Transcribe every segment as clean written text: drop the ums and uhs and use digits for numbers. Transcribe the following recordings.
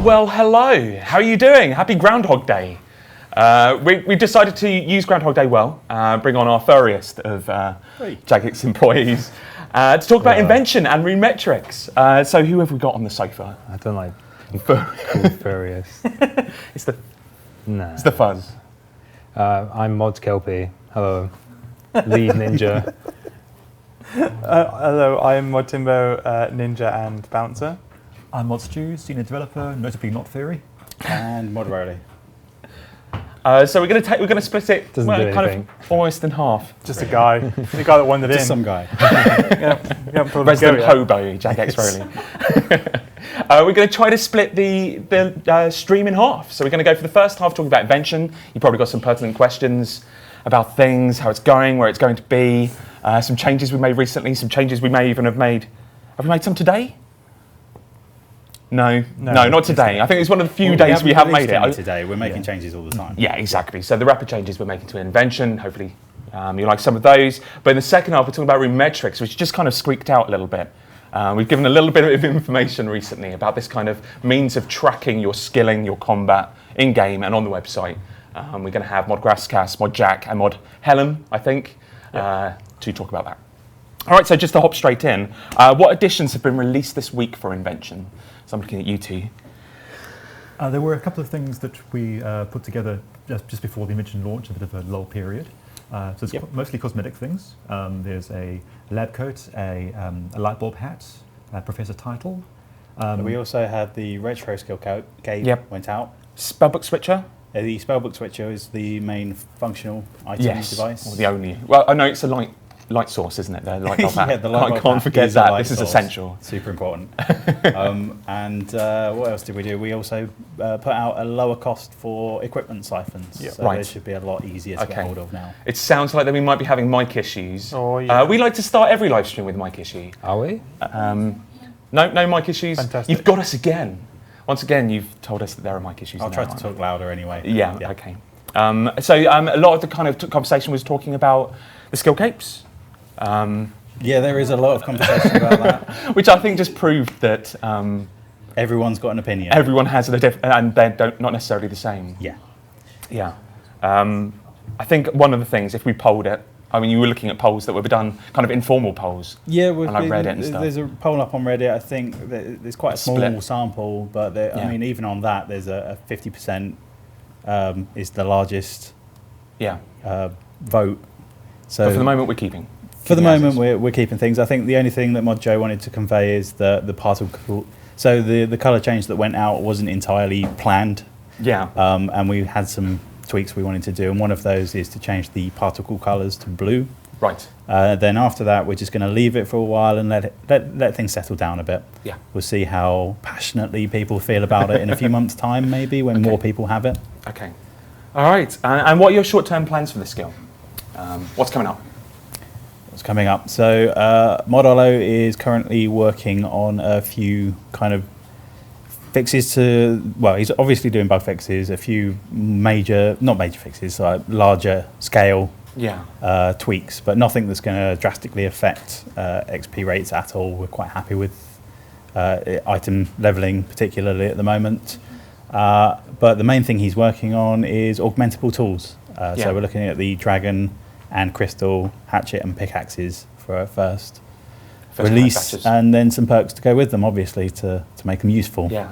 Well, hello. How are you doing? Happy Groundhog Day. We decided to use Groundhog Day well, bring on our furriest of Jagex employees to talk about Invention and Rune metrics. So who have we got on the sofa? I don't like furriest. It's the fun. I'm Mod Kelpie. Hello. Lead ninja. Hello, I'm Mod Timbo, ninja and bouncer. I'm Mod Stew, senior developer, notably not theory. And Mod Rowley. So we're going to split it Doesn't do kind anything. of almost in half. Just a guy, the guy that wandered in. Just some guy. Resident hobo, Jagex Rowley. We're going to try to split the stream in half. So we're going to go for the first half talking about Invention. You probably got some pertinent questions about things, how it's going, where it's going to be, some changes we made recently, some changes we may even have made. Have we made some today? No, not today. I think it's one of the few days we have made it. Today, we're making changes all the time. Yeah, exactly. So the rapid changes we're making to Invention, hopefully you like some of those. But in the second half, we're talking about Rune metrics, which just kind of squeaked out a little bit. We've given a little bit of information recently about this kind of means of tracking your skilling, your combat in-game and on the website. We're going to have Mod Grasscast, Mod Jack and Mod Helm, I think, to talk about that. All right, so just to hop straight in, what additions have been released this week for Invention? So I'm looking at you two. There were a couple of things that we put together just before the Invention launch, a bit of a lull period. So it's mostly cosmetic things. There's a lab coat, a light bulb hat, a professor title. We also had the retro skill cave went out. Spellbook switcher? The spellbook switcher is the main functional item device. Or the only. Well, I know it's a light source, isn't it? The light bulb hat. The light bulb I can't forget that. This is essential. Super important. And what else did we do? We also put out a lower cost for equipment siphons. Yeah, so they should be a lot easier to get hold of now. It sounds like that we might be having mic issues. Oh, yeah. We like to start every live stream with a mic issue. Are we? No mic issues. Fantastic. You've got us again. Once again, you've told us that there are mic issues. I'll try to talk louder anyway. Yeah. Okay. So a lot of the kind of conversation was talking about the skill capes. Yeah, there is a lot of conversation about that. Which I think just proved that everyone's got an opinion. Everyone has and they're not necessarily the same. Yeah. Yeah. I think one of the things, if we polled it, I mean, you were looking at polls that were done, kind of informal polls. Yeah, on like Reddit and stuff. There's a poll up on Reddit. I think that there's quite a small sample, but I mean, even on that, there's a 50% is the largest vote. So but for the moment, we're keeping. For the moment, we're keeping things. I think the only thing that Mod Joe wanted to convey is the particle. So the color change that went out wasn't entirely planned. Yeah. And we had some tweaks we wanted to do, and one of those is to change the particle colors to blue. Right. Then after that, we're just going to leave it for a while and let things settle down a bit. Yeah. We'll see how passionately people feel about it in a few months' time, maybe when more people have it. Okay. All right. And what are your short-term plans for this skill? What's coming up? What's coming up? So Modolo is currently working on a few kind of fixes to, well, he's obviously doing bug fixes, a few not major fixes, larger scale tweaks, but nothing that's going to drastically affect XP rates at all. We're quite happy with item leveling, particularly at the moment. But the main thing he's working on is augmentable tools. So we're looking at the dragon and crystal, hatchet and pickaxes for our first release, and then some perks to go with them, obviously, to make them useful. Yeah.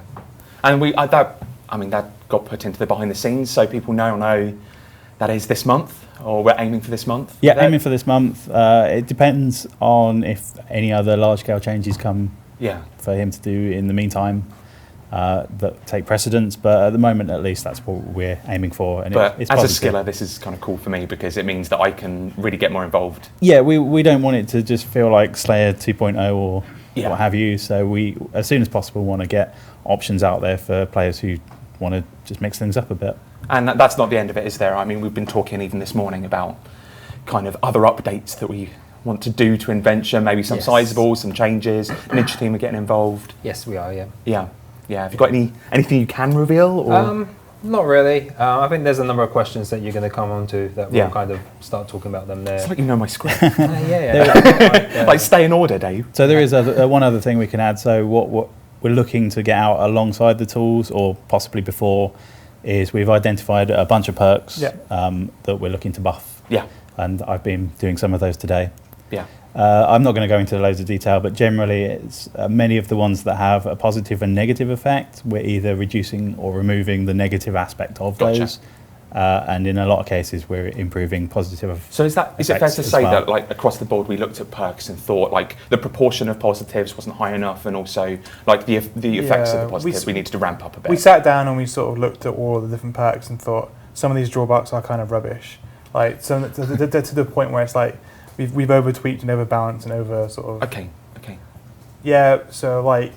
And that got put into the behind the scenes, so people now know that is this month, or we're aiming for this month. Yeah, aiming for this month. It depends on if any other large scale changes come for him to do in the meantime that take precedence, but at the moment at least that's what we're aiming for. And but it's as positive. a skiller, this is kind of cool for me because it means that I can really get more involved. Yeah, we don't want it to just feel like Slayer 2.0 or what have you, so we as soon as possible want to get options out there for players who want to just mix things up a bit. And that's not the end of it, is there? I mean, we've been talking even this morning about kind of other updates that we want to do to Invention, maybe some sizable, some changes. Ninja team are getting involved. Yes, we are, Yeah. Have you got anything you can reveal? Or? Not really. I think there's a number of questions that you're going to come on to that we'll kind of start talking about them there. It's like you know my script. Like stay in order, Dave. So there is one other thing we can add. So what we're looking to get out alongside the tools, or possibly before, is we've identified a bunch of perks that we're looking to buff. Yeah. And I've been doing some of those today. Yeah. I'm not going to go into loads of detail, but generally it's many of the ones that have a positive and negative effect, we're either reducing or removing the negative aspect of those. And in a lot of cases, we're improving positive. So is it fair to say that, like, across the board, we looked at perks and thought, like, the proportion of positives wasn't high enough, and also, like, the effects of the positives we needed to ramp up a bit? We sat down and we sort of looked at all the different perks and thought some of these drawbacks are kind of rubbish. Like, to the point where it's like we've over tweaked and overbalanced and over sort of. Okay. Yeah. So like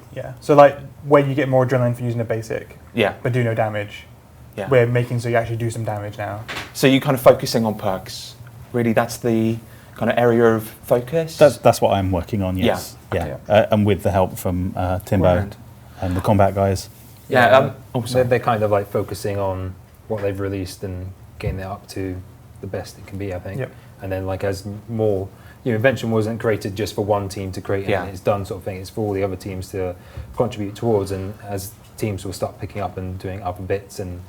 when you get more adrenaline for using a basic. Yeah. But do no damage. Yeah. We're making so you actually do some damage now. So you're kind of focusing on perks. Really, that's the kind of area of focus? That's what I'm working on, yes. Yeah. And with the help from Timbo and the combat guys. They're kind of like focusing on what they've released and getting it up to the best it can be, I think. Yep. And then like as more, Invention wasn't created just for one team to create and it's done sort of thing. It's for all the other teams to contribute towards, and as teams will start picking up and doing other bits, and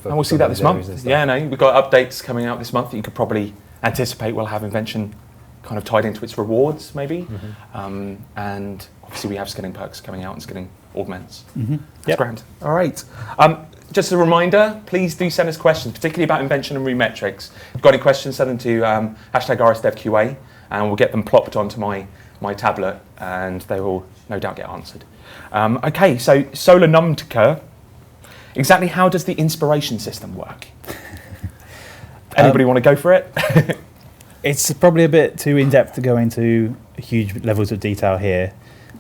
we'll see that this month. We've got updates coming out this month that you could probably anticipate will have Invention kind of tied into its rewards, maybe. And obviously we have skilling perks coming out and skilling augments. That's grand. All right. Just a reminder, please do send us questions, particularly about Invention and Rune Metrics. If you've got any questions, send them to #RSDevQA, and we'll get them plopped onto my tablet, and they will no doubt get answered. Okay, so Solar Numtica. Exactly how does the inspiration system work? Anybody want to go for it? It's probably a bit too in-depth to go into huge levels of detail here.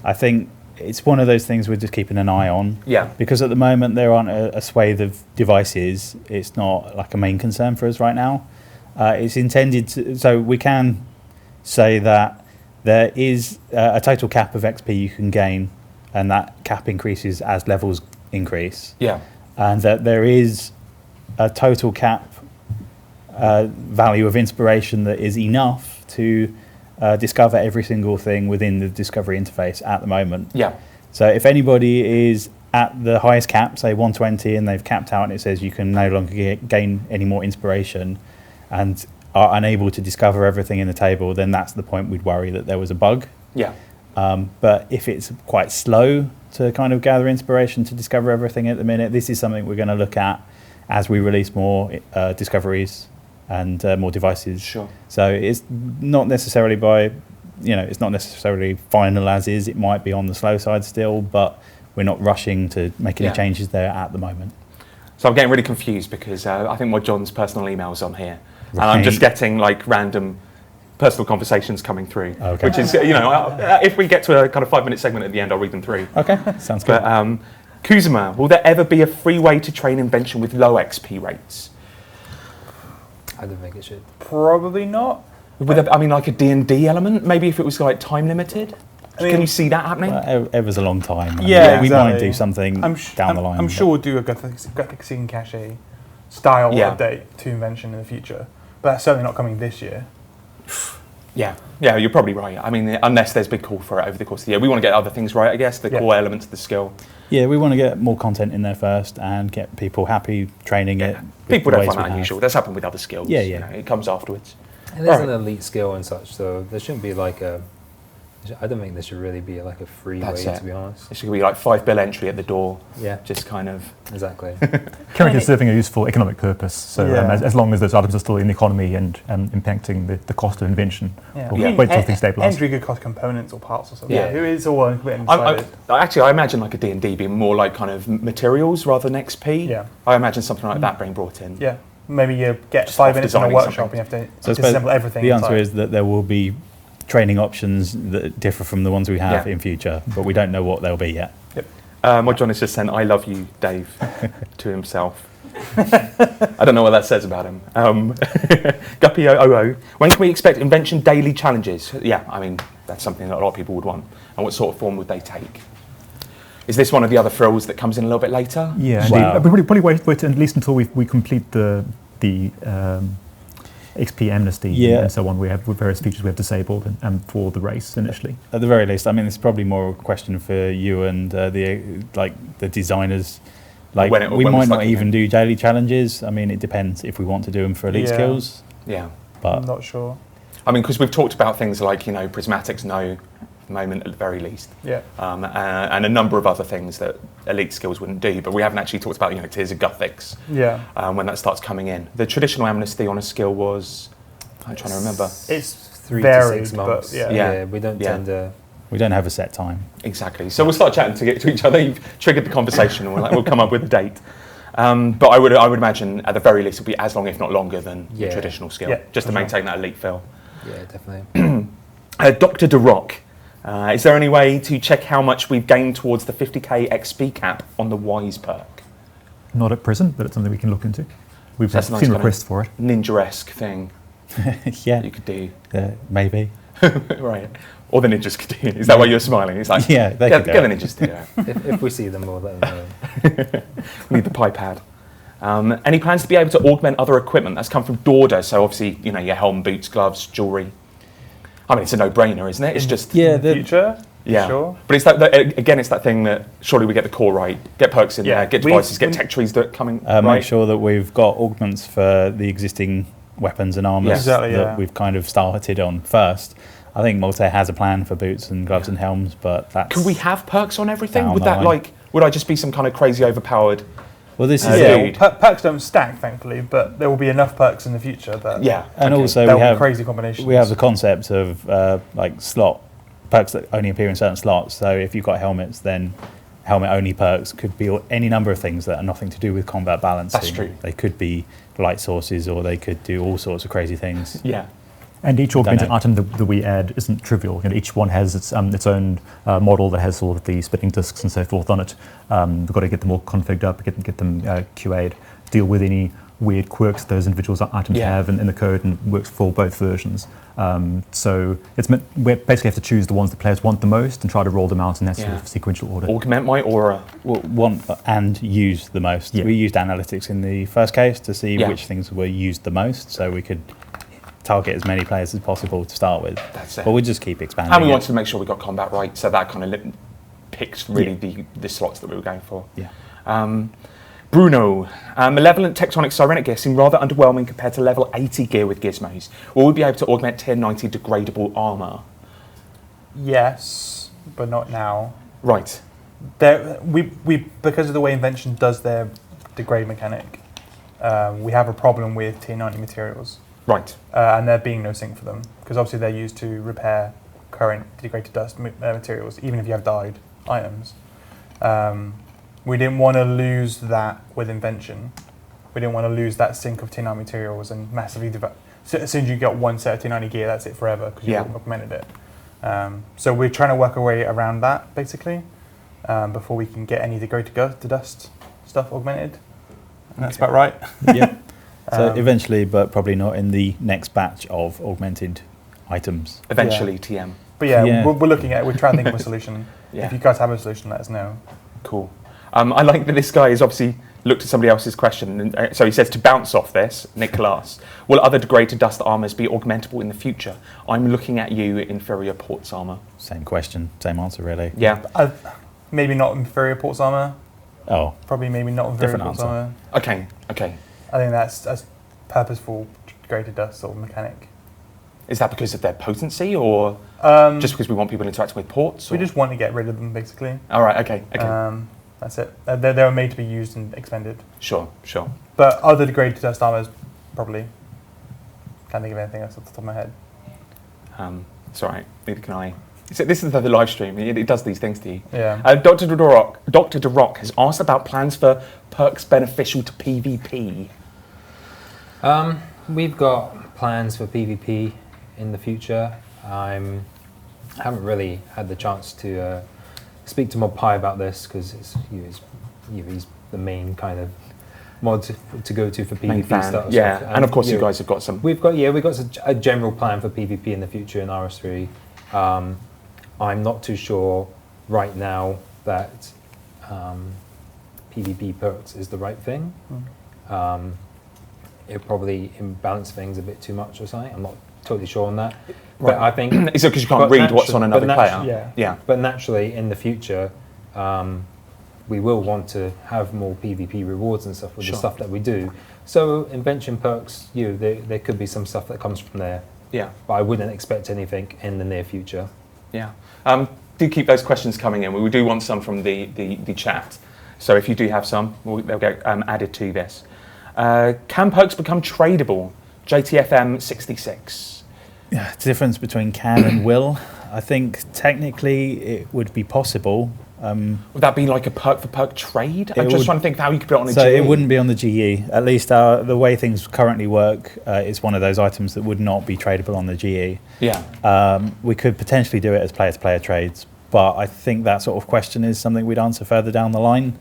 I think it's one of those things we're just keeping an eye on. Yeah. Because at the moment there aren't a swathe of devices. It's not like a main concern for us right now. It's intended to, so we can say that there is a total cap of XP you can gain, and that cap increases as levels increase. Yeah. And that there is a total cap value of inspiration that is enough to discover every single thing within the discovery interface at the moment. Yeah. So if anybody is at the highest cap, say 120, and they've capped out and it says you can no longer gain any more inspiration and are unable to discover everything in the table, then that's the point we'd worry that there was a bug. Yeah. But if it's quite slow to kind of gather inspiration to discover everything at the minute, this is something we're going to look at as we release more discoveries and more devices. Sure. So it's not necessarily it's not necessarily final as is. It might be on the slow side still, but we're not rushing to make any changes there at the moment. So I'm getting really confused because I think my John's personal email's on here, and I'm just getting like random personal conversations coming through, which is, if we get to a kind of 5-minute segment at the end, I'll read them through. Okay, sounds good. But Kuzma, will there ever be a free way to train Invention with low XP rates? I don't think it should. Probably not. Like a D&D element? Maybe if it was like time limited? Can you see that happening? Well, ever's a long time. Yeah, we exactly. might do something down the line. I'm sure we'll do a graphic scene cache style update to Invention in the future, but that's certainly not coming this year. Yeah, you're probably right. I mean, unless there's big call for it over the course of the year. We want to get other things right, I guess, the core elements of the skill. Yeah, we want to get more content in there first and get people happy training it. People don't find that unusual. That's happened with other skills. Yeah. It comes afterwards. And there's an elite skill and such, so there shouldn't be like I don't think there should really be like a free way, to be honest. It should be like $5 entry at the door. Yeah. Just kind of. Exactly. Currently serving a useful economic purpose, so as long as those items are still in the economy and impacting the cost of Invention, we'll wait till things stabilise. Entry could cost components or parts or something. Yeah. Who is all inside I imagine like a D&D being more like kind of materials rather than XP. Yeah. I imagine something like that being brought in. Yeah. Maybe you get 5 minutes in a workshop and you have to disassemble everything. The answer is that there will be training options that differ from the ones we have in future, but we don't know what they'll be yet. Yep. My John has just sent "I love you, Dave" to himself. I don't know what that says about him. Guppy00, when can we expect Invention daily challenges? Yeah, I mean, that's something that a lot of people would want. And what sort of form would they take? Is this one of the other frills that comes in a little bit later? Yeah, indeed. Probably wait at least until we complete the XP amnesty Yeah. and so on. We have various features we have disabled for the race initially. At the very least, I mean, it's probably more a question for you and the designers. Like, When we we might start not even do daily challenges. I mean, it depends if we want to do them for elite Yeah. skills. Yeah. But I'm not sure. I mean, because we've talked about things like, prismatics, no, at the moment at the very least. Yeah. And a number of other things that elite skills wouldn't do, but we haven't actually talked about, tiers of Gothics Yeah. when that starts coming in. The traditional amnesty on a skill was, I'm trying to remember. It's 3 varied, to 6 months. but yeah. Yeah. We don't Yeah. tend to. we don't have a set time. Exactly. So we'll start chatting to each other. You've triggered the conversation, and we'll come up with a date. But I would imagine at the very least it'll be as long, if not longer, than the Yeah. traditional skill, Yeah, just to for sure. maintain that elite feel. Yeah, definitely. Dr. DeRock, is there any way to check how much we've gained towards the 50k XP cap on the Wise perk? Not at present, but it's something we can look into. We've So that's a nice seen kind of requests for it. Ninja-esque thing Yeah, you could do. maybe. Right. Or the ninjas could do. Is that why you're smiling? It's like, Yeah, they get could the do it. ninjas to do it. if we see them, we'll let them know. We need the pie pad. Any plans to be able to augment other equipment? That's come from Dorda, so obviously, your helm, boots, gloves, jewellery. I mean, it's a no-brainer, isn't it? It's just... Yeah, In the future? Yeah. Sure. But it's again, it's that thing that surely we get the core right, get perks in Yeah. there, get We- devices, get we- tech trees that are coming Make right. sure that we've got augments for the existing weapons and armors Yeah. Exactly, that yeah. we've kind of started on first. I think Multi has a plan for boots and gloves Yeah. and helms, but that's... Can we have perks on everything? Down Would the that line. would I just be some kind of crazy overpowered? Well, this is Yeah. it. Perks don't stack, thankfully, but there will be enough perks in the future that Yeah. And okay. also there we will be have crazy combinations. we have the concept of slot perks that only appear in certain slots. So if you've got helmets, then helmet only perks could be any number of things that are nothing to do with combat balancing. That's true. They could be light sources, or they could do all sorts of crazy things. Yeah. And each augmented know. item that we add isn't trivial. Each one has its own model that has all of the splitting discs and so forth on it. We've got to get them all configured up, get them QA'd, deal with any weird quirks those individual items Yeah. have in the code, and it works for both versions. So we basically have to choose the ones that players want the most and try to roll them out in that sort Yeah. of sequential order. Augment my aura. Well, want and use the most. Yeah. We used analytics in the first case to see Yeah. which things were used the most, so we could target as many players as possible to start with. That's it. But we just keep expanding. And we it. wanted to make sure we got combat right, so that kind of picks really the slots that we were going for. Yeah. Bruno, Malevolent Tectonic Sirenic gear seem rather underwhelming compared to level 80 gear with gizmos. Will we be able to augment tier 90 degradable armour? Yes, but not now. Right. We because of the way Invention does their degrade mechanic, we have a problem with tier 90 materials, Right. and there being no sync for them, because obviously they're used to repair current degraded dust materials, even if you have dyed items. We didn't want to lose that with Invention. We didn't want to lose that sync of tier 90 materials and massively so as soon as you get one set of tier 90 gear, that's it forever because you've augmented it. So we're trying to work our way around that basically before we can get any degraded dust stuff augmented. And that's about right. Yeah. So eventually, but probably not in the next batch of augmented items. Eventually, TM. But yeah, Yeah. We're looking at it. We're trying to think of a solution. Yeah. If you guys have a solution, let us know. Cool. I like that this guy has obviously looked at somebody else's question. And, so he says, to bounce off this, Nicholas, will other degraded dust armours be augmentable in the future? I'm looking at you, inferior ports armour. Same question, same answer, really. Yeah. Maybe not inferior ports armor. Oh, Probably maybe not inferior Different ports answer. armor. Okay. Okay. I think that's purposeful degraded dust sort of mechanic. Is that because of their potency, or just because we want people interacting with ports? We or- just want to get rid of them basically. All right. Okay. Okay. That's it. They were made to be used and expended. Sure. Sure. But other degraded dust armors, probably. Can't think of anything else off the top of my head. It's all right. Neither can I. This is the live stream. It does these things to you. Yeah. Dr. DeRock has asked about plans for perks beneficial to PvP. We've got plans for PvP in the future. I haven't really had the chance to speak to Mod Pi about this because he's the main kind of mod to go to for Main PvP fan. stuff. Yeah, and of course you know, guys have got some. We've got a general plan for PvP in the future in RS3. I'm not too sure right now that PvP perks is the right thing. it probably imbalance things a bit too much or something. I'm not totally sure on that. But I think Is it because you can't read what's on another player? Yeah. But naturally, in the future, we will want to have more PvP rewards and stuff with the stuff that we do. So invention perks, there could be some stuff that comes from there. Yeah. But I wouldn't expect anything in the near future. Yeah. Do keep those questions coming in. We do want some from the chat. So if you do have some, they'll get added to this. Can perks become tradable? JTFM 66. Yeah, the difference between can and will. I think technically it would be possible. Would that be like a perk for perk trade? I'm just trying to think of how you could put it on a GE. So it wouldn't be on the GE. At least the way things currently work, it's one of those items that would not be tradable on the GE. Yeah. We could potentially do it as player-to-player trades, but I think that sort of question is something we'd answer further down the line,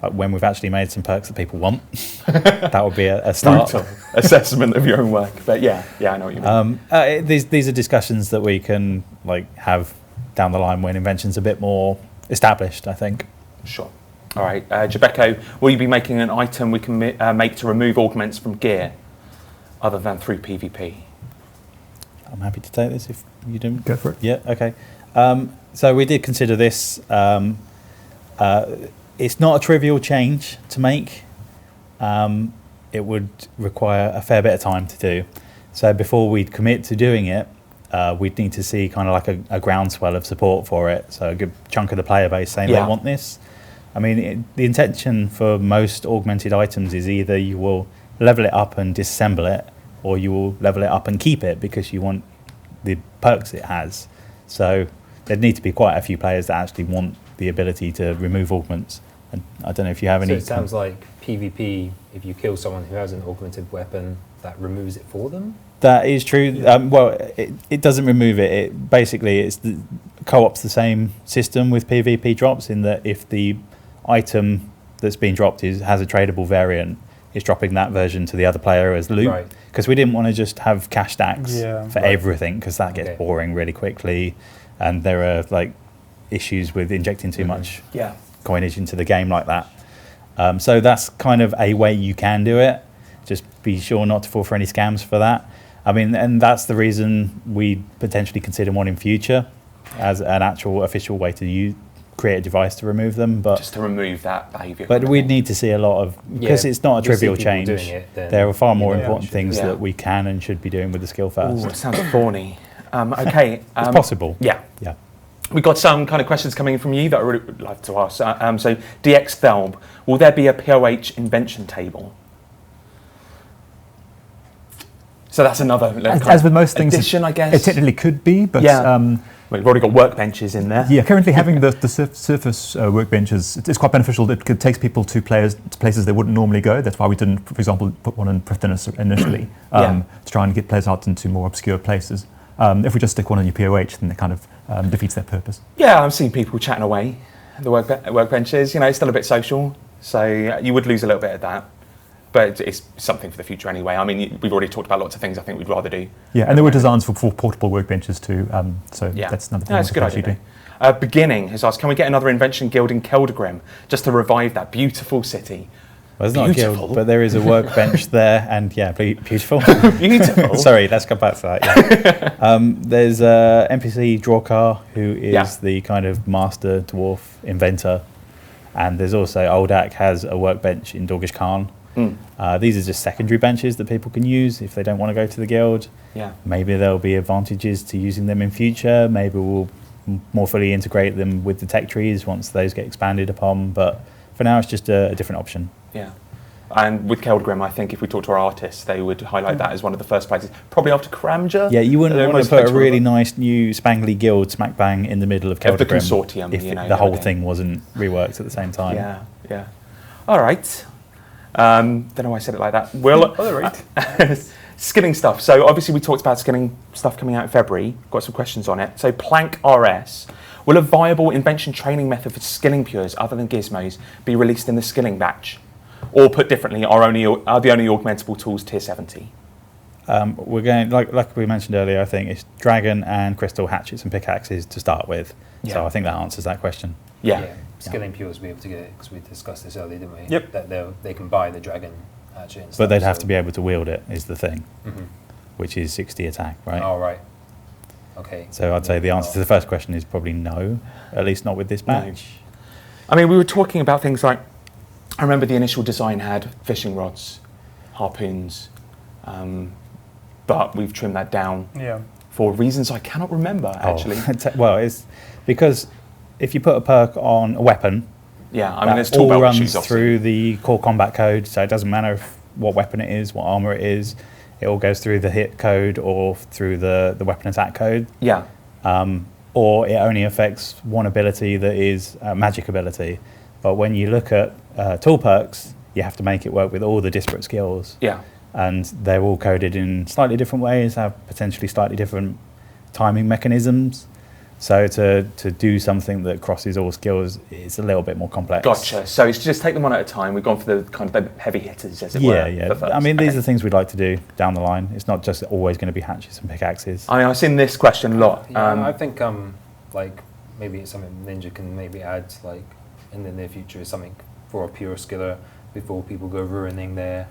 like when we've actually made some perks that people want. That would be a start. Brutal assessment of your own work, but yeah, I know what you mean. These are discussions that we can have down the line when Invention's a bit more established, I think. Sure. All right, Jabeko, will you be making an item we can make to remove augments from gear, other than through PvP? I'm happy to take this if you don't. Go for it. Yeah. Okay. So we did consider this. It's not a trivial change to make. It would require a fair bit of time to do. So before we'd commit to doing it, we'd need to see kind of like a groundswell of support for it. So a good chunk of the player base saying they want this. I mean, the intention for most augmented items is either you will level it up and disassemble it, or you will level it up and keep it because you want the perks it has. So there'd need to be quite a few players that actually want the ability to remove augments. And I don't know if you have any... So it sounds like PvP, if you kill someone who has an augmented weapon, that removes it for them? That is true. Well, it doesn't remove it. It basically, it's co-op's the same system with PvP drops, in that if the item that's being dropped has a tradable variant, it's dropping that version to the other player as loot. Right. Because we didn't want to just have cash stacks for everything, because that gets Okay. boring really quickly, and there are issues with injecting too much coinage into the game like that. So that's kind of a way you can do it. Just be sure not to fall for any scams for that. I mean, and that's the reason we potentially consider one in future as an actual official way to create a device to remove them. But just to remove that behaviour. But we'd need to see a lot of, because it's not a trivial change. There are far more important things that we can and should be doing with the skill first. Ooh, it sounds thorny. Okay. It's possible. Yeah. Yeah. We've got some kind of questions coming in from you that I really would like to ask. So DX Thelb, will there be a POH invention table? So that's another as with most things, addition, I guess. It technically could be, but we've already got workbenches in there. Yeah, currently having the surface workbenches, it's quite beneficial. It takes people to places they wouldn't normally go. That's why we didn't, for example, put one in Prithnis initially to try and get players out into more obscure places. If we just stick one on your POH, then it kind of defeats that purpose. Yeah, I've seen people chatting away at the workbenches. It's still a bit social, so you would lose a little bit of that. But it's something for the future anyway. I mean, we've already talked about lots of things I think we'd rather do. Yeah, and there were designs for portable workbenches too. So that's another thing. That's a good idea. Beginning has asked, can we get another Invention guild in Keldgrim just to revive that beautiful city? Well, it's not a guild, but there is a workbench there, and beautiful. Beautiful. Sorry, let's come back to that. Yeah. There's NPC Drawcar, who is the kind of master dwarf inventor, and there's also Oldak has a workbench in Dorgish Khan. These are just secondary benches that people can use if they don't want to go to the guild. Yeah. Maybe there'll be advantages to using them in future. Maybe we'll more fully integrate them with the tech trees once those get expanded upon. But for now, it's just a different option. Yeah. And with Keldgrim, I think if we talk to our artists, they would highlight that as one of the first places, probably after Kramja. Yeah, you wouldn't want to put a really nice new spangly guild smack bang in the middle of Keldgrim. The consortium, if the whole thing wasn't reworked at the same time. Yeah. All right. Don't know why I said it like that. Skilling stuff. So obviously we talked about skilling stuff coming out in February. Got some questions on it. So Plank RS, will a viable Invention training method for skilling pures other than gizmos be released in the skilling batch? Or put differently, are the only augmentable tools tier 70? We're going, like we mentioned earlier, I think it's dragon and crystal hatchets and pickaxes to start with. So I think that answers that question. Skilling pures will be able to get it, because we discussed this earlier, didn't we? Yep. That they can buy the dragon hatchet. And But stuff, they'd have so- to be able to wield it, is the thing, Mhm. which is 60 attack, right? Oh, right. Okay. So I'd say the answer to the first question is probably no, at least not with this No. batch. I mean, we were talking about things like, I remember the initial design had fishing rods, harpoons, but we've trimmed that down Yeah. for reasons I cannot remember, actually. Oh, well, it's because if you put a perk on a weapon, Yeah, I mean, there's that tool all belt runs issues, obviously. through the core combat code, so it doesn't matter what weapon it is, what armor it is. It all goes through the hit code or through the weapon attack code, Yeah, or it only affects one ability that is a magic ability. But when you look at tool perks, you have to make it work with all the disparate skills, yeah. and they're all coded in slightly different ways, have potentially slightly different timing mechanisms. So to do something that crosses all skills is a little bit more complex. Gotcha. So it's just take them one at a time. We've gone for the kind of the heavy hitters, as it were. Yeah, yeah. for first. I mean, these Okay. are things we'd like to do down the line. It's not just always going to be hatchets and pickaxes. I mean, I've seen this question a lot. Yeah, I think like maybe it's something Ninja can maybe add like in the near future is something for a pure skiller before people go ruining their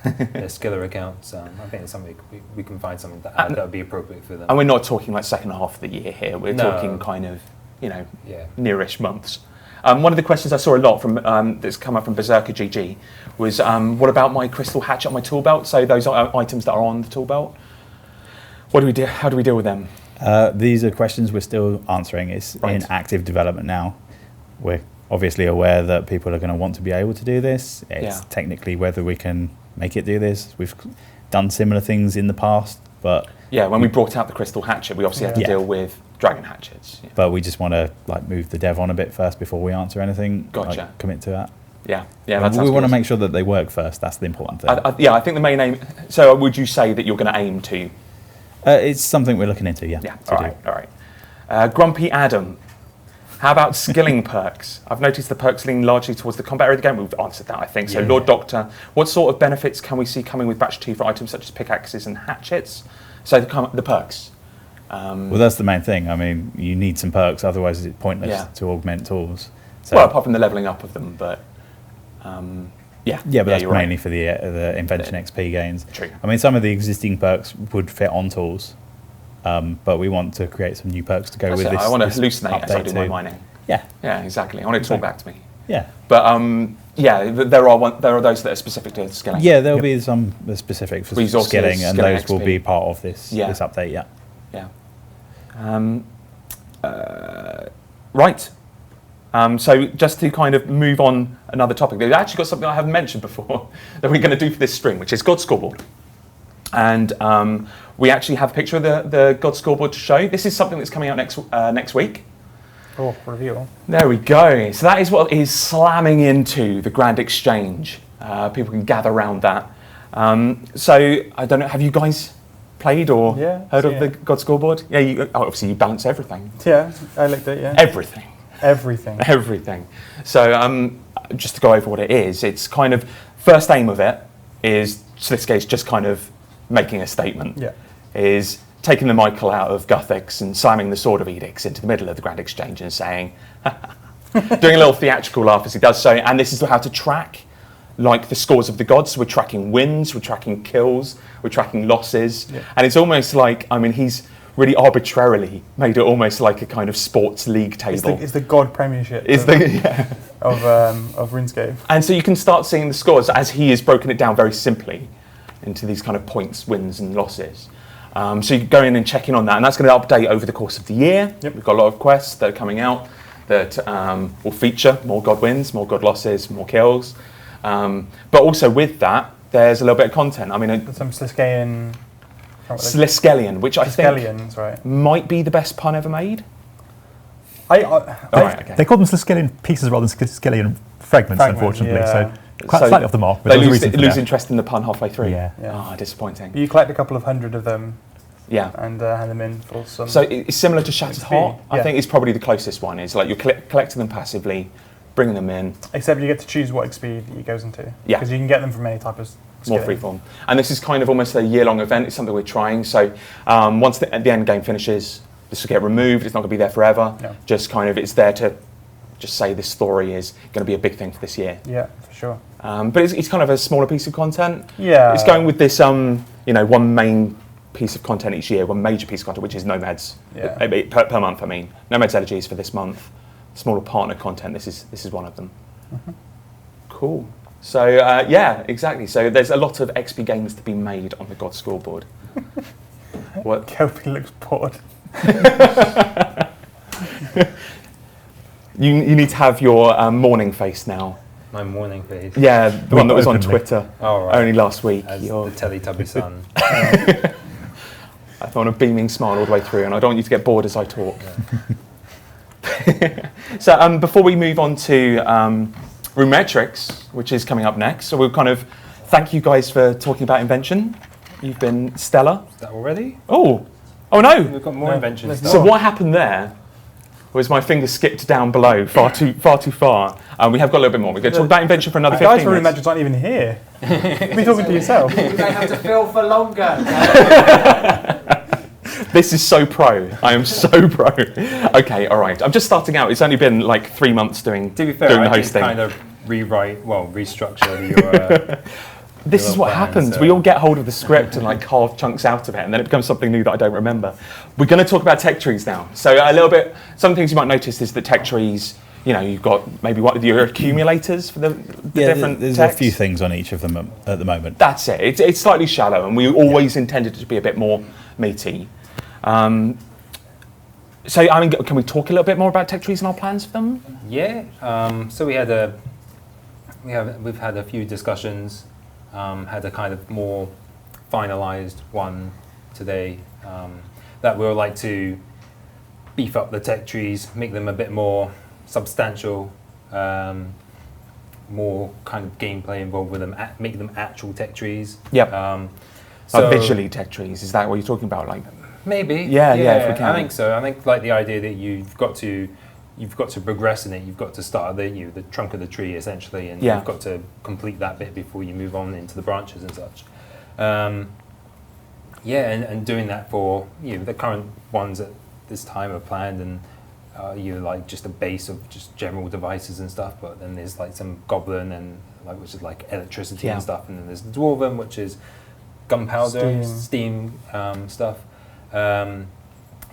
skiller accounts. I think it's something we can find something to add that would be appropriate for them. And we're not talking like second half of the year here. We're No. talking kind of, Yeah. nearish months. One of the questions I saw a lot from that's come up from Berserker GG was, what about my crystal hatchet on my tool belt? So those are items that are on the tool belt. What do we do? How do we deal with them? These are questions we're still answering. It's Right. in active development now. We're obviously aware that people are going to want to be able to do this. It's Yeah. technically whether we can make it do this. We've done similar things in the past, but Yeah, when we brought out the crystal hatchet, we obviously had to Yeah. deal with dragon hatchets. Yeah, we just want to like move the dev on a bit first before we answer anything. Gotcha. Like, commit to that. yeah, that And sounds we want to good. make sure that they work first. That's the important thing. I think the main aim. So would you say that you're going to aim to? It's something we're looking into. Yeah. Yeah. to All do. right. All right. Grumpy Adam. How about skilling perks? I've noticed the perks lean largely towards the combat area of the game. We've answered that, I think. So, Yeah. Lord Doctor, what sort of benefits can we see coming with Batch 2 for items such as pickaxes and hatchets? So, the perks. Well, that's the main thing. I mean, you need some perks, otherwise it's pointless Yeah. to augment tools. So, Well, apart from the levelling up of them, but yeah. yeah, but that's you're right. mainly for the Invention XP gains. True. I mean, some of the existing perks would fit on tools, but we want to create some new perks to go That's with it. this. I want to this hallucinate as I update do my too. mining. Yeah, Yeah, exactly. I want it to talk back to me. yeah. But there are those that are specific to skilling. Yeah, there'll be some specific for Resources, skilling, and skilling those will XP. be part of this Yeah. this update. Yeah. Yeah. Right. So just to kind of move on another topic, they've actually got something I haven't mentioned before that we're going to do for this stream, which is God Scoreboard. And we actually have a picture of the God Scoreboard to show. This is something that's coming out next week. Oh, reveal. There we go. So that is what is slamming into the Grand Exchange. People can gather around that. So I don't know, have you guys played or Yeah, heard of seen the it. God Scoreboard? Yeah, obviously you balance everything. Yeah, I looked at it, yeah. Everything. Everything. Everything. So just to go over what it is, it's kind of, first aim of it is, so this case, just kind of making a statement. Yeah. Is taking the Michael out of Guthix and slamming the Sword of Edicts into the middle of the Grand Exchange and saying, doing a little theatrical laugh as he does so, and this is how to track like the scores of the gods. So we're tracking wins, we're tracking kills, we're tracking losses, Yeah. and it's almost like, I mean, he's really arbitrarily made it almost like a kind of sports league table. It's the God Premiership Is of, the yeah. of RuneScape. And so you can start seeing the scores as he has broken it down very simply into these kind of points, wins and losses. So you can go in and check in on that, and that's going to update over the course of the year. Yep. We've got a lot of quests that are coming out that will feature more God wins, more God losses, more kills. But also with that, there's a little bit of content. I mean, Some Sliskean... Sliskelion, which I think Sliskelians, right. might be the best pun ever made. I Okay. They call them Sliskelion pieces rather than Sliskelion fragments, unfortunately. yeah. So quite So slightly off the mark. But They there's a lose, reason for lose that. interest in the pun halfway through. Yeah. Yeah. Oh, disappointing. You collect a couple of hundred of them Yeah. and hand them in for some... So it's similar to Shattered XP, Heart. I yeah. think it's probably the closest one. Is like you're collecting them passively, bringing them in, Except you get to choose what XP it goes into. Yeah. Because you can get them from any type of more skilling. freeform. And this is kind of almost a year-long event. It's something we're trying. So once the end game finishes, this will get removed. It's not going to be there forever. No. Just kind of it's there to just say this story is going to be a big thing for this year. Yeah, for sure. But it's kind of a smaller piece of content. Yeah. It's going with this, one main piece of content each year, one major piece of content, which is Nomads per month. I mean, Nomads Elegies for this month. Smaller partner content. This is one of them. Mm-hmm. Cool. So yeah, exactly. So there's a lot of XP gains to be made on the God scoreboard. What? Kelpie looks bored. You need to have your morning face now. My morning face. Yeah, the one that was on Twitter Oh, right. only last week. As the Teletubby son. I want a beaming smile all the way through, and I don't want you to get bored as I talk. Yeah. So before we move on to RuneMetrics, which is coming up next, so we'll kind of thank you guys for talking about Invention. You've been stellar. Is that already? Oh no! We've got more inventions. So what happened there was my finger skipped down below far too far. We have got a little bit more. We're going to talk about Invention for another The guys 15 from minutes. RuneMetrics aren't even here. You're talking to yourself. You may have to fill for longer. This is so pro. I am so pro. Okay, all right. I'm just starting out. It's only been like 3 months doing To be fair, doing the I did hosting. kind of restructure your... This is little what plan, happens. so- We all get hold of the script and like carve chunks out of it, and then it becomes something new that I don't remember. We're going to talk about tech trees now. So a little bit. Some things you might notice is that tech trees. You've got maybe what your accumulators for the different. There's techs. a few things on each of them at the moment. That's it. It's slightly shallow, and we always intended it to be a bit more meaty. So, I mean, can we talk a little bit more about tech trees and our plans for them? Yeah. So we've had a few discussions. Had a kind of more finalised one today that we would like to beef up the tech trees, make them a bit more substantial, more kind of gameplay involved with them, make them actual tech trees. Yep. So visually tech trees. Is that what you're talking about? Like, maybe. Yeah, if we can. I think so. I think like the idea that you've got to progress in it. You've got to start at the trunk of the tree essentially, and you've got to complete that bit before you move on into the branches and such. And doing that for the current ones at this time are planned, and like just a base of just general devices and stuff. But then there's like some goblin and which is like electricity and stuff, and then there's the dwarven, which is gunpowder, steam stuff. And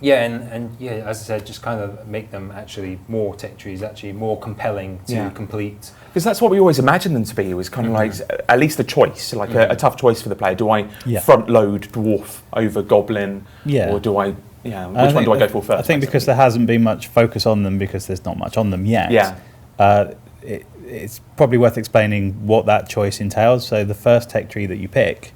as I said, just kind of make them actually more tech trees, actually more compelling to complete. Because that's what we always imagined them to be. It was kind of like at least a choice, like a tough choice for the player. Do I front load dwarf over goblin, or do I? Yeah, which one do I go for first? I think because there hasn't been much focus on them because there's not much on them yet. Yeah. It's probably worth explaining what that choice entails. So the first tech tree that you pick,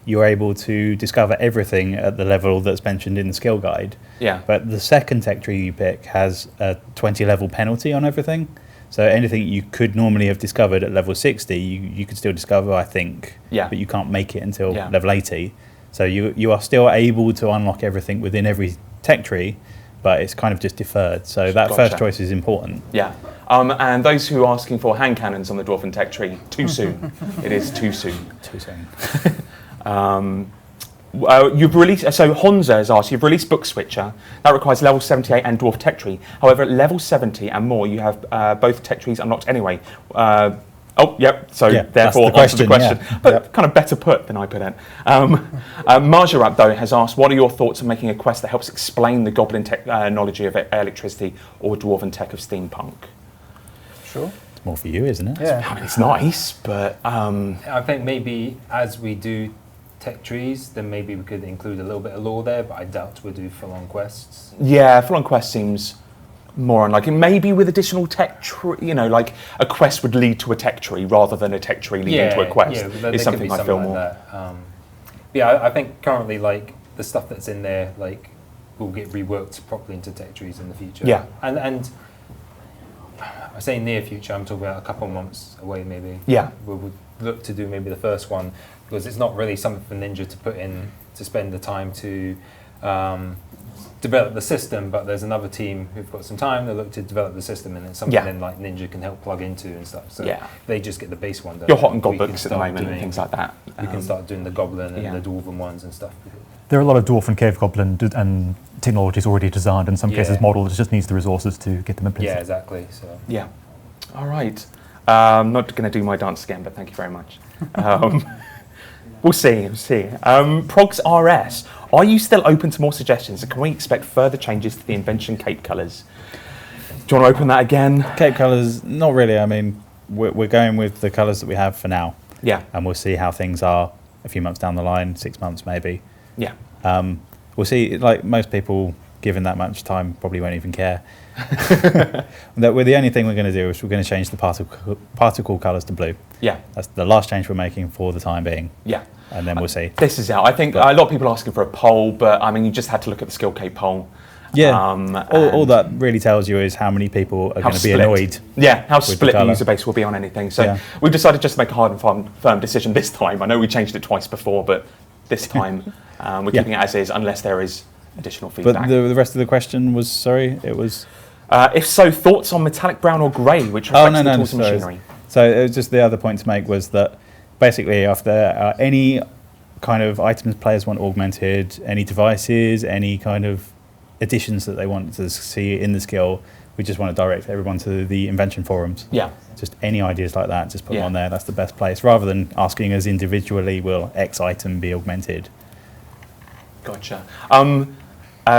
you're able to discover everything at the level that's mentioned in the skill guide. Yeah. But the second tech tree you pick has a 20 level penalty on everything. So anything you could normally have discovered at level 60, you could still discover, I think. Yeah. But you can't make it until level 80. So you are still able to unlock everything within every tech tree, but it's kind of just deferred. So that first choice is important. Yeah. And those who are asking for hand cannons on the dwarven tech tree, too soon. It is too soon. Too soon. You've released, so Honza has asked, you've released Book Switcher. That requires level 78 and Dwarf Tech Tree. However, at level 70 and more, you have both Tech Trees unlocked anyway. So therefore, answer the question. But kind of better put than I put it. Marjarap, though, has asked, what are your thoughts on making a quest that helps explain the goblin technology of electricity or dwarven tech of steampunk? Sure. It's more for you, isn't it? Yeah. I mean, it's nice, but... I think maybe as we do tech trees, then maybe we could include a little bit of lore there, but I doubt we'll do full-on quests. Yeah, full-on quest seems more unlikely. Maybe with additional tech tree, like a quest would lead to a tech tree rather than a tech tree leading to a quest. There is could something be I feel like more. That. I think currently the stuff that's in there will get reworked properly into tech trees in the future. Yeah. And I say near future, I'm talking about a couple of months away maybe. Yeah. We'll look to do maybe the first one, because it's not really something for Ninja to put in, to spend the time to develop the system, but there's another team who've got some time, they look to develop the system, and it's something then like Ninja can help plug into and stuff. So they just get the base one done. You're hot on gob books at the moment and things like that. We can start doing the goblin and the dwarven ones and stuff. There are a lot of dwarf and cave goblin and technologies already designed, in some cases Yeah. modeled. It just needs the resources to get them implemented. Yeah, exactly. So Yeah. All right. I'm not going to do my dance again, but thank you very much. We'll see. Progs RS, are you still open to more suggestions? And can we expect further changes to the Invention cape colours? Do you want to open that again? Cape colours, not really. I mean, we're going with the colours that we have for now, Yeah. and we'll see how things are a few months down the line, 6 months maybe. Yeah. We'll see. Like most people, given that much time, probably won't even care. The only thing we're going to do is we're going to change the particle colours to blue. Yeah. That's the last change we're making for the time being, Yeah. and then we'll see. This is out. I think a lot of people are asking for a poll, but I mean, you just had to look at the skill cape poll. Yeah. All and that really tells you is how many people are how going to be split. annoyed. Yeah, how the split the colour. user base will be on anything. So Yeah. we've decided just to make a hard and firm decision this time. I know we changed it twice before, but this time we're Yeah. keeping it as is unless there is additional But feedback. the rest of the question was, sorry, it was... If so, thoughts on metallic brown or grey, which Oh, reflects no, the no, tools and sorry. machinery? So it was just the other point to make was that basically if there are any kind of items players want augmented, any devices, any kind of additions that they want to see in the skill, we just want to direct everyone to the Invention forums. Yeah. Just any ideas like that, just put them Yeah. on there. That's the best place, rather than asking us individually, will X item be augmented? Gotcha.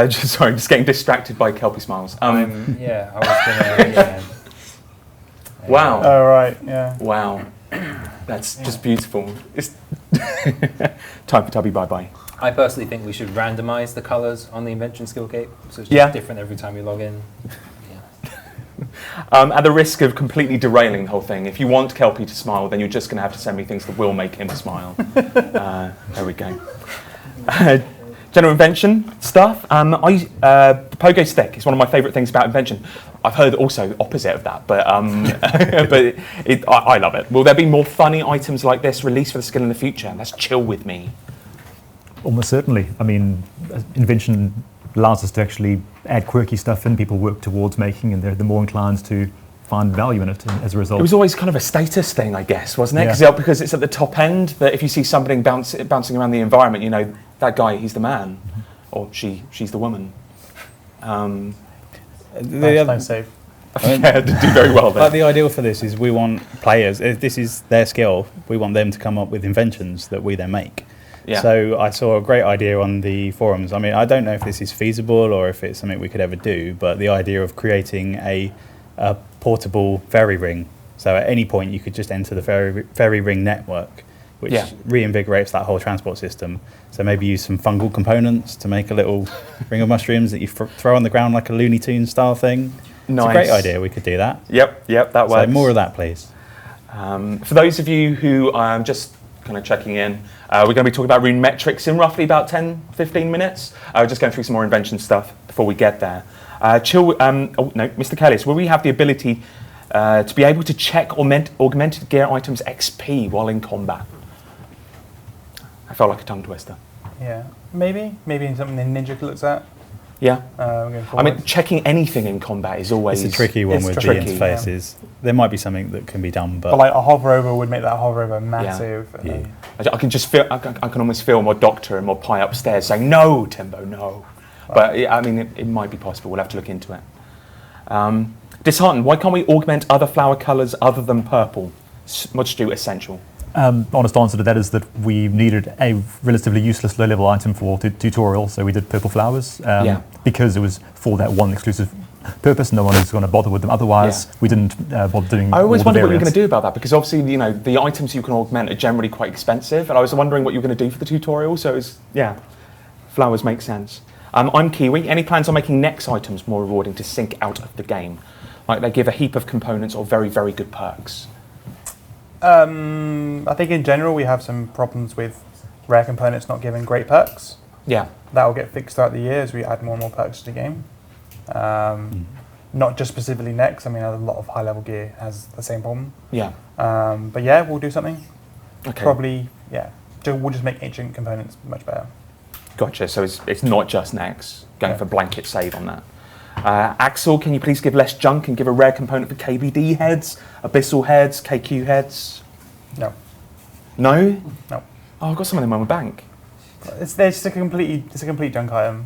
Just getting distracted by Kelpie smiles. yeah, I was gonna. Yeah. Wow. Oh, right, yeah. Wow. That's just beautiful. It's time for Tubby bye-bye. I personally think we should randomize the colours on the Invention skill cape, so it's just Yeah. different every time you log in. At the risk of completely derailing the whole thing, if you want Kelpie to smile, then you're just going to have to send me things that will make him smile. There we go. General Invention stuff. The pogo stick is one of my favourite things about Invention. I've heard also opposite of that, but I love it. Will there be more funny items like this released for the skill in the future? That's chill with me. Almost certainly. I mean, Invention allows us to actually add quirky stuff in, people work towards making, and they're more inclined to find value in it as a result. It was always kind of a status thing, I guess, wasn't it? Yeah. Because it's at the top end, that if you see somebody bouncing around the environment, you know, that guy, he's the man, or she's the woman. The Nice, other- nice save. Yeah, do very well there. But the ideal for this is we want players, if this is their skill, we want them to come up with inventions that we then make. Yeah. So I saw a great idea on the forums. I mean, I don't know if this is feasible or if it's something we could ever do, but the idea of creating a portable fairy ring. So at any point you could just enter the fairy ring network, which Yeah. reinvigorates that whole transport system. So maybe use some fungal components to make a little ring of mushrooms that you throw on the ground like a Looney Tunes style thing. Nice. It's a great idea. We could do that. Yep, that So works. more of that, please. For those of you who are just kind of checking in, we're going to be talking about rune metrics in roughly about 10-15 minutes. Just going through some more Invention stuff before we get there. Mr. Kellis, will we have the ability to be able to check augmented gear items XP while in combat? I felt like a tongue twister. Yeah, maybe something that Ninja looks at. Yeah. Going I forward. mean, checking anything in combat is always... It's a tricky one it's with tricky, the interfaces. There might be something that can be done, but but like a hover over would make that hover over massive. And Yeah. then- I can just feel. I can almost feel my doctor and my pie upstairs saying, "No, Timbo, no." But yeah, I mean, it might be possible. We'll have to look into it. Disheartened. Why can't we augment other flower colours other than purple? Much do essential. Honest answer to that is that we needed a relatively useless low-level item for tutorial, so we did purple flowers Yeah. because it was for that one exclusive purpose. No one is going to bother with them otherwise. Yeah. We didn't bother doing. I always all the wondered what you were variants. going to do about that, because obviously, you know, the items you can augment are generally quite expensive, and I was wondering what you were going to do for the tutorial. So it's flowers make sense. I'm Kiwi. Any plans on making next items more rewarding to sync out of the game? Like they give a heap of components or very, very good perks. I think in general we have some problems with rare components not giving great perks. Yeah. That will get fixed throughout the year as we add more and more perks to the game. Not just specifically next. I mean, a lot of high-level gear has the same problem. Yeah. But yeah, we'll do something. Okay. Probably, yeah. We'll just make ancient components much better. Gotcha. So it's not just next. Going Yeah. for blanket save on that. Axel, can you please give less junk and give a rare component for KBD heads, Abyssal heads, KQ heads? No. No? No. Oh, I've got some of them on my bank. It's just a complete junk item.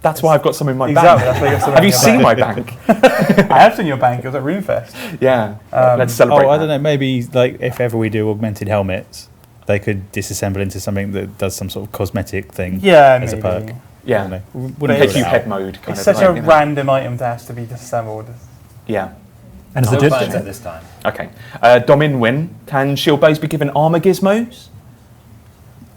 That's why I've got some in my Exactly. bank. That's why you got some Have in you your seen bank. my bank? I have seen your bank. It was at RuneFest. Yeah. Let's Oh, celebrate. I that. don't know. Maybe like if ever we do augmented helmets, they could disassemble into something that does some sort of cosmetic thing. Yeah, as maybe. a perk. I don't Yeah. know. Wouldn't But rule Take it you out. head mode. Kind It's of such like, a you know. random item that has to be disassembled. Yeah. And as No a did, plans at this time. Okay. Domin Win. Can shield bows be given armor gizmos?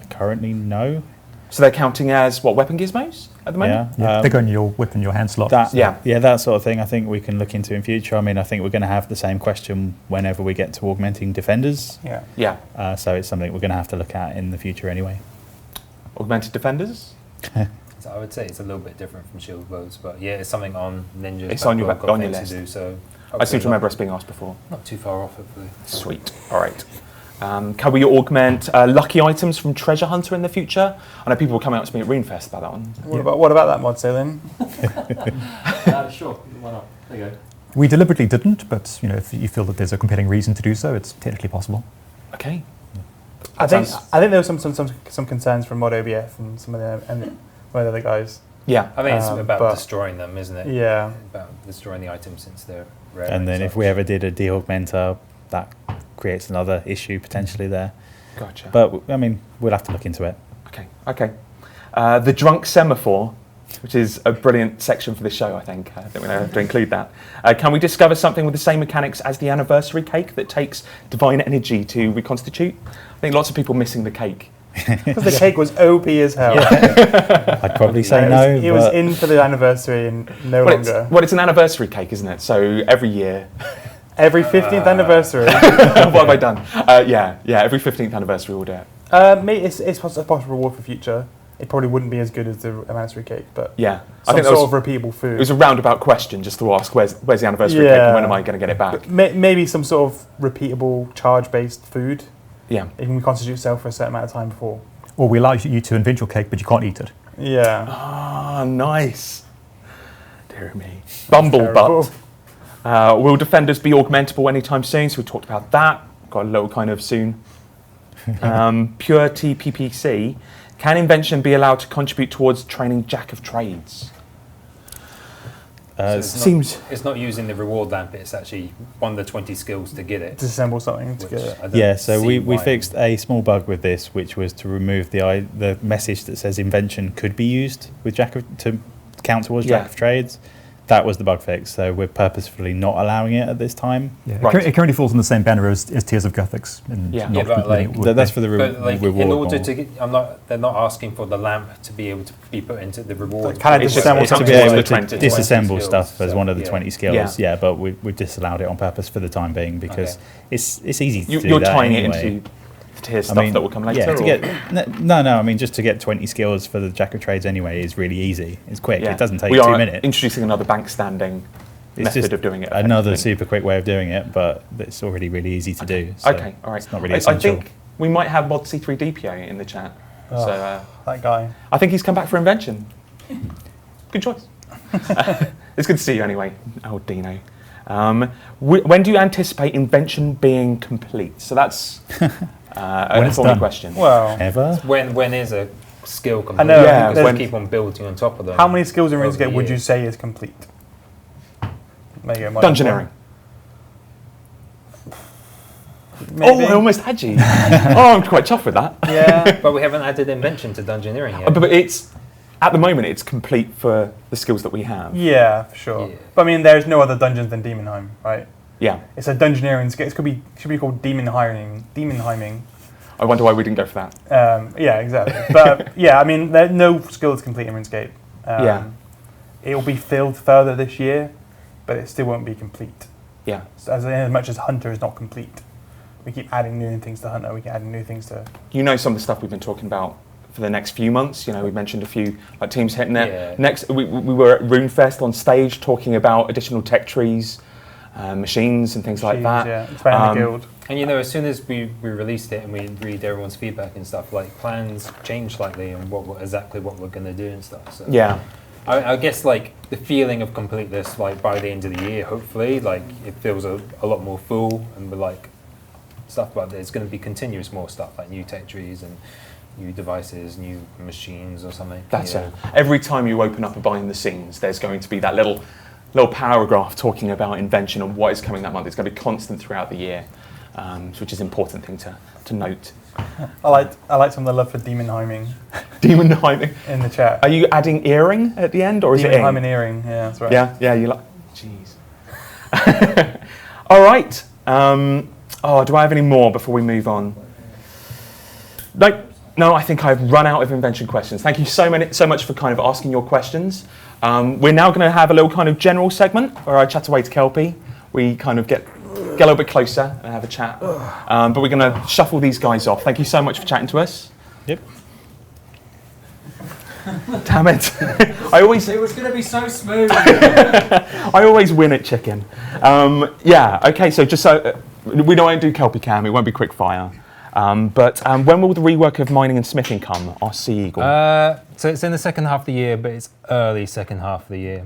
Currently, no. So they're counting as what, weapon gizmos at the moment? yeah, they go in your whip and your hand slot. That, Yeah. that sort of thing. I think we can look into in future. I mean, I think we're going to have the same question whenever we get to augmenting defenders. Yeah. Yeah. So it's something we're going to have to look at in the future anyway. Augmented defenders? So I would say it's a little bit different from shield bows, but yeah, it's something on ninjas. It's on your backlog, on your things to list. do, so I seem to remember not, us being asked before. not too far off, hopefully. Sweet. All right. Can we augment lucky items from Treasure Hunter in the future? I know people were coming up to me at RuneFest about that one. What about that mod, Salin? Sure, why not? There you go. We deliberately didn't, but if you feel that there's a compelling reason to do so, it's technically possible. Okay. I think Sounds- there were some concerns from Mod OBF and some of the other guys. Yeah. I think it's but- about destroying them, isn't it? Yeah. About destroying the items since they're rare. And then if we ever did a de-augmenter, that creates another issue potentially there. Gotcha. But I mean, we'll have to look into it. Okay. Okay. The drunk semaphore, which is a brilliant section for this show, I think. I think we have to include that. Can we discover something with the same mechanics as the anniversary cake that takes divine energy to reconstitute? I think lots of people missing the cake. Because the cake was OP as hell. I'd probably say And no. it was but in for the anniversary and no Well, longer. it's an anniversary cake, isn't it? So every year. Every 15th anniversary. What have I done? Yeah. Every 15th anniversary we'll do it. It's a possible reward for future. It probably wouldn't be as good as the anniversary cake, but Yeah. some I think sort of repeatable food. it was a roundabout question just to ask where's the anniversary cake and when am I going to get it back? Maybe some sort of repeatable charge-based food. Yeah. It can reconstitute itself for a certain amount of time before. Or we allow you to invent your cake, but you can't eat it. Yeah. Ah, nice. Dear me. Bumblebutt. Terrible. Will defenders be augmentable anytime soon? So we talked about that. Got a little kind of soon. Pure TPPC. Can Invention be allowed to contribute towards training Jack of Trades? It's not using the reward lamp, it's actually one of the 20 skills to get it. Disassemble something to Which get it. I don't yeah, so see we why- fixed a small bug with this, which was to remove the message that says invention could be used with to count towards Yeah. Jack of Trades. That was the bug fix, so we're purposefully not allowing it at this time. Yeah, Right. it currently falls in the same banner as Tears of Gothics. And Yeah. not Yeah, but completely like- would That's be. for the But like, reward. in order more. to get, they're not asking for the lamp to be able to be put into the reward. Can I It's disassemble just- to something? be towards able the to 20 disassemble skills, stuff as so, one of the yeah. 20 skills, Yeah. but we disallowed it on purpose for the time being because Okay. it's easy to do You're that tying anyway. it into the tier stuff that will come later? Yeah, to or- get, no, I mean, just to get 20 skills for the Jack of Trades anyway is really easy. It's quick. Yeah. It doesn't take we 2 are minutes. introducing another bank standing It's method just of doing it. another effectively. super quick way of doing it, but it's already really easy to do. So Okay, all right. It's not really I essential. think we might have Mod C3DPA in the chat. Oh. So That guy. I think he's come back for Invention. Good choice. It's good to see you anyway. Oh, Dino. When do you anticipate Invention being complete? So that's When a it's thorny done. question. Well, Ever? When is a skill complete? I know. Yeah, Because when- keep on building on top of them. how many skills in over the RuneScape would you years. say is complete? Maybe it might Dungeoneering. Maybe. Oh, I almost had you. Oh, I'm quite chuffed with that. Yeah. But we haven't added Invention to Dungeoneering yet. But it's at the moment it's complete for the skills that we have. Yeah, for sure. Yeah. But I mean, there's no other dungeons than Demonheim, right? Yeah. It's a dungeoneering skill. It should be called Demonheiming. I wonder why we didn't go for that. Yeah, exactly. But yeah, I mean, no skill is complete in RuneScape. Yeah. It'll be filled further this year, but it still won't be complete. Yeah. So as much as Hunter is not complete, we keep adding new things to Hunter. We keep adding new things to. You know some of the stuff we've been talking about for the next few months. You know, we mentioned a few like teams hitting it. Yeah. Next, we were at RuneFest on stage talking about additional tech trees, machines and things like that. Yeah, expanding the guild. And as soon as we released it and we read everyone's feedback and stuff, like plans change slightly and exactly what we're going to do and stuff. So Yeah. I guess like the feeling of completeness, like by the end of the year, hopefully, like it feels a lot more full and we're like stuff, but there's going to be continuous more stuff like new tech trees and new devices, new machines or something. That's it. Every time you open up a behind the scenes, there's going to be that little paragraph talking about Invention and what is coming that month. It's going to be constant throughout the year, which is an important thing to note. I like some of the love for demon hyming Demon hyming. in the chat. Are you adding earring at the end, or is Demon it hyming earring, yeah, that's right. Yeah, you like. Jeez. All right. Do I have any more before we move on? No, I think I've run out of Invention questions. Thank you so much for kind of asking your questions. We're now going to have a little kind of general segment where I chat away to Kelpie. We kind of get a little bit closer and have a chat. But we're going to shuffle these guys off. Thank you so much for chatting to us. Yep. Damn it. It was going to be so smooth. I always win at chicken. Okay, so just so we don't do Kelpie Cam, it won't be quick fire. But when will the rework of mining and smithing come, our Sea Eagle? So it's in the second half of the year, but it's early second half of the year.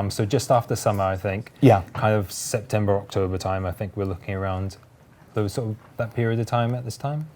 So just after summer, I think. Yeah. Kind of September, October time, I think we're looking around that period of time at this time.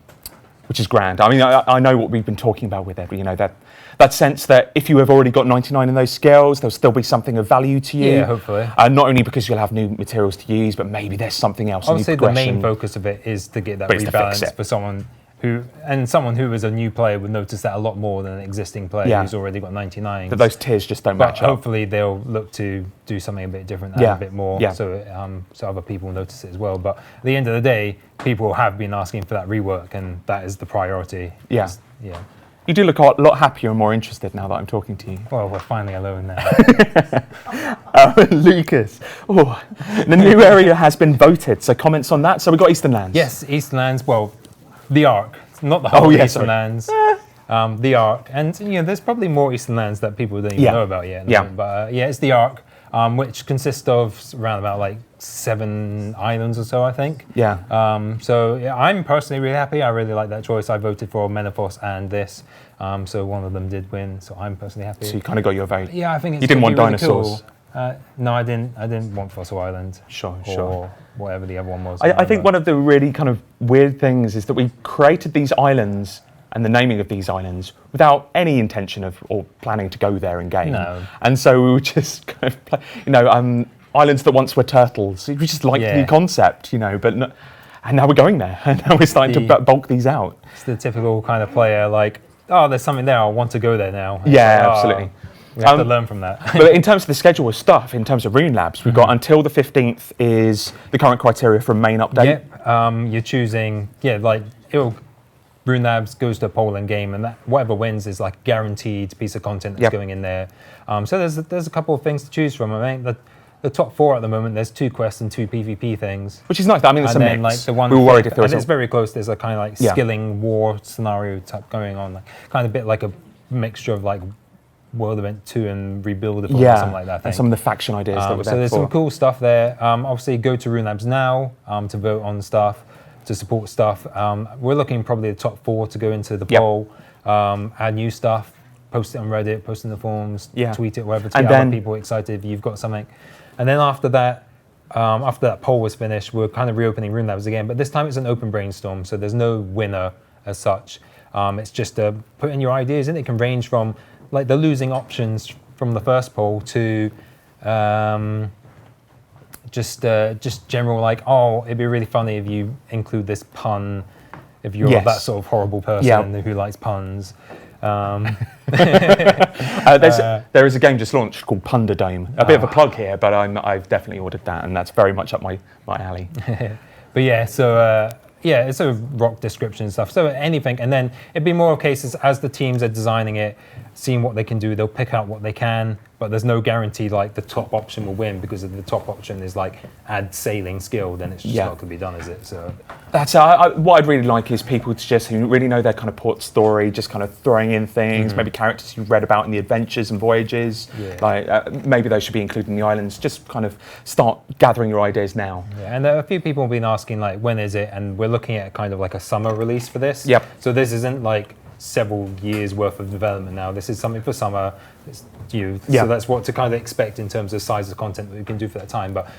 Which is grand. I mean, I know what we've been talking about with it, but that sense that if you have already got 99 in those skills, there'll still be something of value to you. Yeah, hopefully. Not only because you'll have new materials to use, but maybe there's something else. Obviously, the main focus of it is to get that rebalance for someone who is a new player would notice that a lot more than an existing player who's already got 99. That those tiers just don't match up. Hopefully, they'll look to do something a bit different and a bit more, so other people will notice it as well. But at the end of the day, people have been asking for that rework, and that is the priority. Yeah. You do look a lot happier and more interested now that I'm talking to you. Well, we're finally alone now. Lucas. The new area has been voted, so comments on that. So we've got Eastern Lands. Yes, Eastern Lands, well, the Arc, not the whole Eastern Lands. The Arc, and there's probably more Eastern Lands that people don't even know about yet. But it's the Arc, which consists of around about 7 islands or so, I think. I'm personally really happy. I really like that choice. I voted for Menopause and this, so one of them did win. So I'm personally happy. So you kind of got your vote. Yeah, I think it's. You didn't want really dinosaurs. Cool. No, I didn't want Fossil Island. Sure. Or whatever the other one was. I think one of the really kind of weird things is that we created these islands and the naming of these islands without any intention of or planning to go there in game. No. And so we were just kind of play, islands that once were turtles. We just liked the concept, but and now we're going there, and now we're starting to bulk these out. It's the typical kind of player there's something there, I want to go there now. Absolutely. We have to learn from that. But in terms of the schedule of stuff, in terms of Rune Labs, we've got until the 15th is the current criteria for a main update. Yep. You're choosing, Rune Labs goes to a poll in game, and that whatever wins is a guaranteed piece of content that's going in there. So there's a couple of things to choose from. I mean, the top 4 at the moment, there's 2 quests and 2 PvP things. Which is nice. I mean, it's a mix. The one we were worried if there was it's very close. There's a kind of skilling war scenario type going on, kind of a bit like a mixture of World Event 2 and Rebuild or something like that. I think. And some of the faction ideas that were there. So there's some cool stuff there. Obviously, go to Rune Labs now to vote on stuff, to support stuff. We're looking probably the top 4 to go into the poll, add new stuff, post it on Reddit, post it in the forums, tweet it, whatever, to get other people excited if you've got something. And then after that poll was finished, we're kind of reopening Rune Labs again, but this time it's an open brainstorm, so there's no winner as such. It's just put in your ideas in. It can range from the losing options from the first poll to just general it'd be really funny if you include this pun if you're that sort of horrible person who likes puns. There is a game just launched called Punderdome. A bit of a plug here, but I've definitely ordered that, and that's very much up my alley. But it's a rock description and stuff. So anything, and then it'd be more of cases as the teams are designing it, seeing what they can do, they'll pick out what they can, but there's no guarantee the top option will win, because if the top option is add sailing skill, then it's just not going to be done, is it? So that's what I'd really like is people to just who really know their kind of port story, just kind of throwing in things, maybe characters you've read about in the adventures and voyages. Maybe those should be included in the islands. Just kind of start gathering your ideas now. And a few people have been asking when is it, and we're looking at kind of a summer release for this. So this isn't several years worth of development now. This is something for summer. So that's what to kind of expect in terms of size of content that we can do for that time. But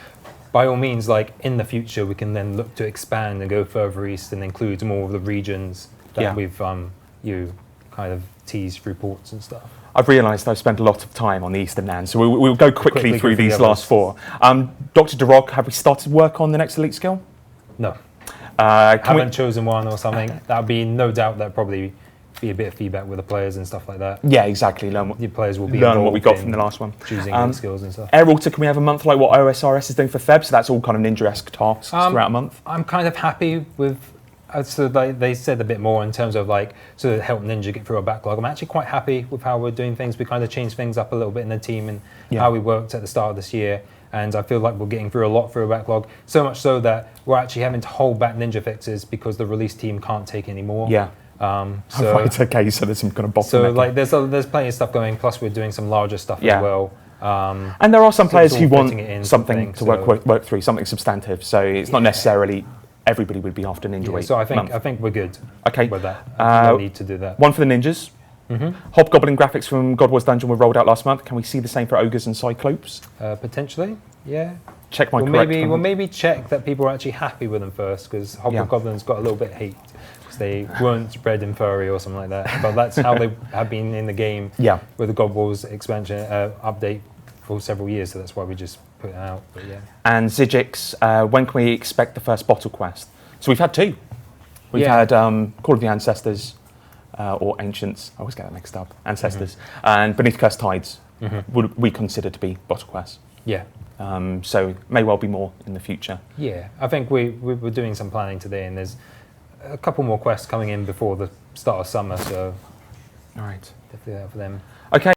by all means, in the future, we can then look to expand and go further east and include more of the regions that we've you kind of tease reports and stuff. I've realised I've spent a lot of time on the Eastern lands, so we'll go quickly through these last 4. Dr. DeRock, have we started work on the next elite skill? No. Can we, Haven't chosen one or something. That would be no doubt that probably be a bit of feedback with the players and stuff like that. yeah, exactly. Learn what, The players will be learn what we got involved from the last one. in choosing elite skills and stuff. Airwater, can we have a month like what OSRS is doing for Feb? So that's all kind of ninja-esque tasks throughout a month. I'm kind of happy with. So they said a bit more in terms of like so help Ninja get through a backlog. I'm actually quite happy with how we're doing things. We kind of changed things up a little bit in the team and how we worked at the start of this year. And I feel like we're getting through a lot through a backlog. So much so that we're actually having to hold back Ninja fixes because the release team can't take any more. Yeah. So Right, okay, so there's some kind of bottleneck. so like there's plenty of stuff going. Plus we're doing some larger stuff Yeah. as well. And there are some So players it's who all want fitting it in something something, to work through, something substantive. So it's not necessarily everybody would be after Ninja Week. So I month. think we're good Okay. with that. I don't need to do that. One for the ninjas. Hobgoblin graphics from God Wars Dungeon were rolled out last month. Can we see the same for ogres and cyclopes? Potentially, yeah. Check my We'll correct. maybe check that people are actually happy with them first, because Hobgoblins got a little bit hate because they weren't red and furry or something like that. But that's how they have been in the game Yeah. with the God Wars expansion update for several years. So that's why we just put it out. But yeah. And Zigix, when can we expect the first bottle quest? So we've had 2. We've Yeah. had Call of the Ancestors, or Ancients, I always get that mixed up, Ancestors, and Beneath Cursed Tides would we consider to be bottle quests. Yeah. So may well be more in the future. Yeah, I think we were doing some planning today, and there's a couple more quests coming in before the start of summer, so All right. definitely that for them. Okay.